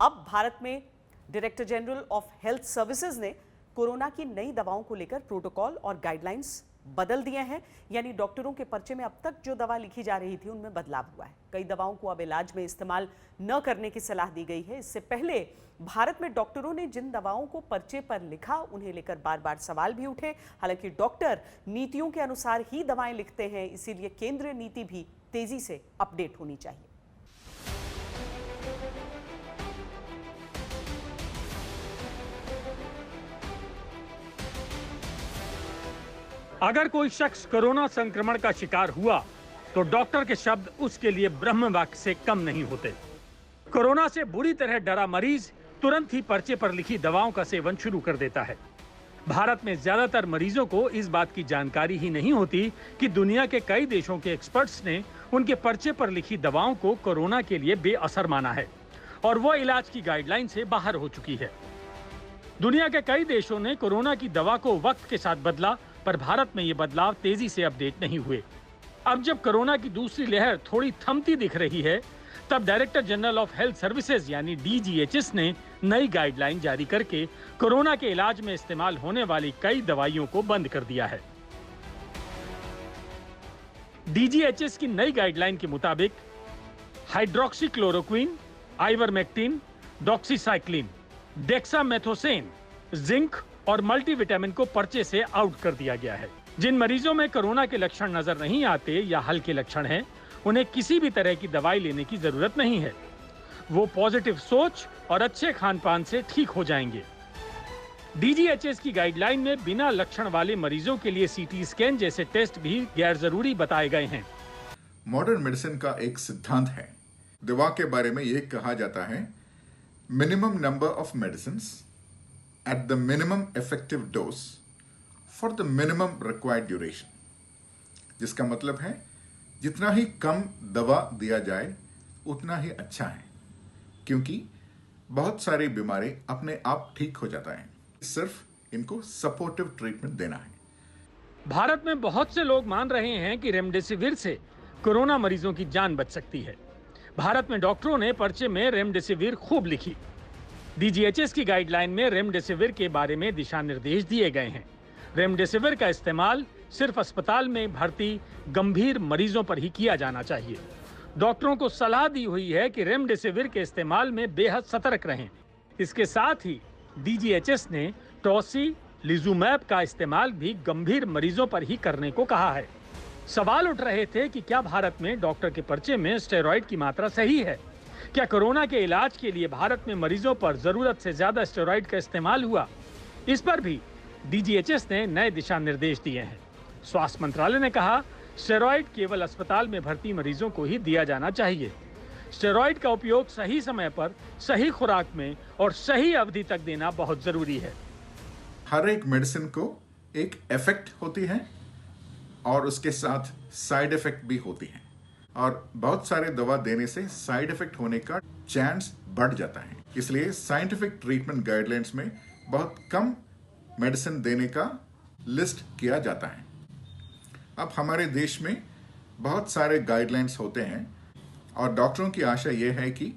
अब भारत में director general of health services ने कोरोना की नई दवाओं को लेकर प्रोटोकॉल और गाइडलाइंस बदल दिए हैं। यानी डॉक्टरों के पर्चे में अब तक जो दवा लिखी जा रही थी उनमें बदलाव हुआ है। कई दवाओं को अब इलाज में इस्तेमाल न करने की सलाह दी गई है। इससे पहले भारत में डॉक्टरों ने जिन दवाओं को पर्चे पर लिखा उन्हें लेकर बार बार सवाल भी उठे। हालांकि डॉक्टर नीतियों के अनुसार ही दवाएं लिखते हैं, इसीलिए केंद्रीय नीति भी तेजी से अपडेट होनी चाहिए। अगर कोई शख्स कोरोना संक्रमण का शिकार हुआ तो डॉक्टर के शब्द उसके लिए ब्रह्म वाक्य से कम नहीं होते। कोरोना से बुरी तरह डरा मरीज तुरंत ही पर्चे पर लिखी दवाओं का सेवन शुरू कर देता है। भारत में ज्यादातर मरीजों को इस बात की जानकारी ही नहीं होती कि दुनिया के कई देशों के एक्सपर्ट्स ने उनके पर्चे पर लिखी दवाओं को कोरोना के लिए बेअसर माना है और वो इलाज की गाइडलाइन से बाहर हो चुकी है। दुनिया के कई देशों ने कोरोना की दवा को वक्त के साथ बदला, पर भारत में ये बदलाव तेजी से अपडेट नहीं हुए। अब जब कोरोना की दूसरी लहर थोड़ी थमती दिख रही है, तब director general of health services यानी डीजीएचएस ने नई गाइडलाइन जारी करके कोरोना के इलाज में इस्तेमाल होने वाली कई दवाइयों को बंद कर दिया है। डीजीएचएस की नई गाइडलाइन के मुताबिक हाइड्रोक्सीक्लोरोक्विन, आइवरमेक्टिन, डॉक्सीसाइक्लिन, डेक्सामेथोसेन, जिंक और मल्टीविटामिन को पर्चे से आउट कर दिया गया है। जिन मरीजों में कोरोना के लक्षण नजर नहीं आते या हल्के लक्षण हैं, उन्हें किसी भी तरह की दवाई लेने की जरूरत नहीं है। वो पॉजिटिव सोच और अच्छे खान पान से ठीक हो जाएंगे। डीजीएचएस की गाइडलाइन में बिना लक्षण वाले मरीजों के लिए सीटी स्कैन जैसे टेस्ट भी गैर जरूरी बताए गए हैं। मॉडर्न मेडिसिन का एक सिद्धांत है, दवा के बारे में ये कहा जाता है, minimum number of medicines at the minimum effective dose for the minimum required duration, जिसका मतलब है जितना ही कम दवा दिया जाए उतना ही अच्छा है, क्योंकि बहुत सारी बीमारी अपने आप ठीक हो जाता है, सिर्फ इनको सपोर्टिव ट्रीटमेंट देना है। भारत में बहुत से लोग मान रहे हैं कि रेमडेसिविर से कोरोना मरीजों की जान बच सकती है। भारत में डॉक्टरों ने पर्चे में रेमडेसिविर खूब लिखी। डीजीएचएस की गाइडलाइन में रेमडेसिविर के बारे में दिशा निर्देश दिए गए हैं। रेमडेसिविर का इस्तेमाल सिर्फ अस्पताल में भर्ती गंभीर मरीजों पर ही किया जाना चाहिए। डॉक्टरों को सलाह दी हुई है कि रेमडेसिविर के इस्तेमाल में बेहद सतर्क रहें। इसके साथ ही डीजीएचएस ने टॉसिलिजुमैब का इस्तेमाल भी गंभीर मरीजों पर ही करने को कहा है। सवाल उठ रहे थे कि क्या भारत में डॉक्टर के पर्चे में स्टेरॉइड की मात्रा सही है? क्या कोरोना के इलाज के लिए भारत में मरीजों पर जरूरत से ज्यादा स्टेरॉइड का इस्तेमाल हुआ? इस पर भी डीजीएचएस ने नए दिशा निर्देश दिए हैं। स्वास्थ्य मंत्रालय ने कहा, स्टेरॉइड केवल अस्पताल में भर्ती मरीजों को ही दिया जाना चाहिए। स्टेरॉइड का उपयोग सही समय पर, सही खुराक में और सही अवधि तक देना बहुत जरूरी है। हर एक मेडिसिन को एक इफेक्ट होती है और उसके साथ साइड इफेक्ट भी होती है, और बहुत सारे दवा देने से साइड इफेक्ट होने का चांस बढ़ जाता है। इसलिए साइंटिफिक ट्रीटमेंट गाइडलाइंस में बहुत कम मेडिसिन देने का लिस्ट किया जाता है। अब हमारे देश में बहुत सारे गाइडलाइंस होते हैं और डॉक्टरों की आशा यह है कि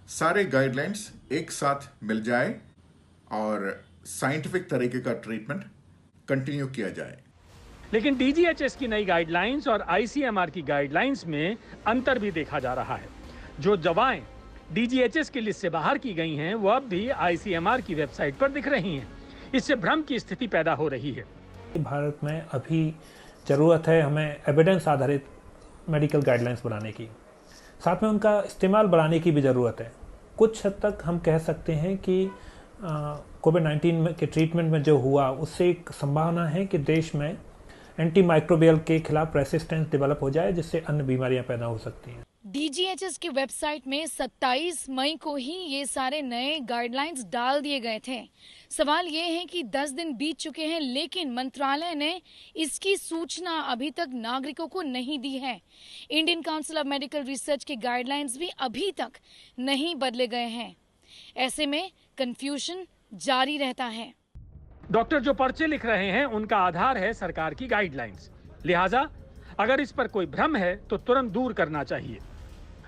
सारे गाइडलाइंस एक साथ मिल जाए और साइंटिफिक तरीके का ट्रीटमेंट कंटिन्यू किया जाए। लेकिन डीजीएचएस की नई गाइडलाइंस और आईसीएमआर की गाइडलाइंस में अंतर भी देखा जा रहा है। जो दवाएं डीजीएचएस की लिस्ट से बाहर की गई हैं, वो अब भी आईसीएमआर की वेबसाइट पर दिख रही हैं। इससे भ्रम की स्थिति पैदा हो रही है। भारत में अभी जरूरत है हमें एविडेंस आधारित मेडिकल गाइडलाइंस बनाने की, साथ में उनका इस्तेमाल बढ़ाने की भी ज़रूरत है। कुछ हद तक हम कह सकते हैं कि कोविड-19 के ट्रीटमेंट में जो हुआ उससे एक संभावना है कि देश में एंटी माइक्रोबियल के खिलाफ रेसिस्टेंस डेवलप हो जाए, जिससे अन्य बीमारियां पैदा हो सकती हैं। डीजीएचएस की वेबसाइट में 27 मई को ही ये सारे नए गाइडलाइंस डाल दिए गए थे। सवाल ये है कि 10 दिन बीत चुके हैं, लेकिन मंत्रालय ने इसकी सूचना अभी तक नागरिकों को नहीं दी है। Indian council of medical research के गाइडलाइंस भी अभी तक नहीं बदले गए हैं। ऐसे में कंफ्यूजन जारी रहता है। डॉक्टर जो पर्चे लिख रहे हैं उनका आधार है सरकार की गाइडलाइंस, लिहाजा अगर इस पर कोई भ्रम है तो तुरंत दूर करना चाहिए।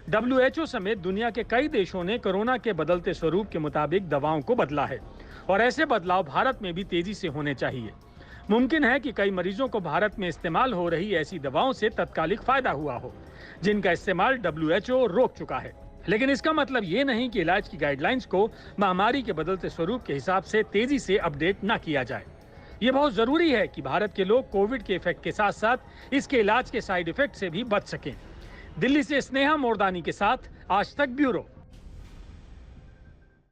WHO समेत दुनिया के कई देशों ने कोरोना के बदलते स्वरूप के मुताबिक दवाओं को बदला है और ऐसे बदलाव भारत में भी तेजी से होने चाहिए। मुमकिन है कि कई मरीजों को भारत में इस्तेमाल हो रही ऐसी दवाओं से तत्कालिक फायदा हुआ हो, जिनका इस्तेमाल WHO रोक चुका है। लेकिन इसका मतलब ये नहीं कि इलाज की गाइडलाइंस को महामारी के बदलते स्वरूप के हिसाब से तेजी से अपडेट न किया जाए। ये बहुत जरूरी है कि भारत के लोग कोविड के इफेक्ट के साथ साथ इसके इलाज के साइड इफेक्ट से भी बच सकें। दिल्ली से स्नेहा मोरदानी के साथ आज तक ब्यूरो।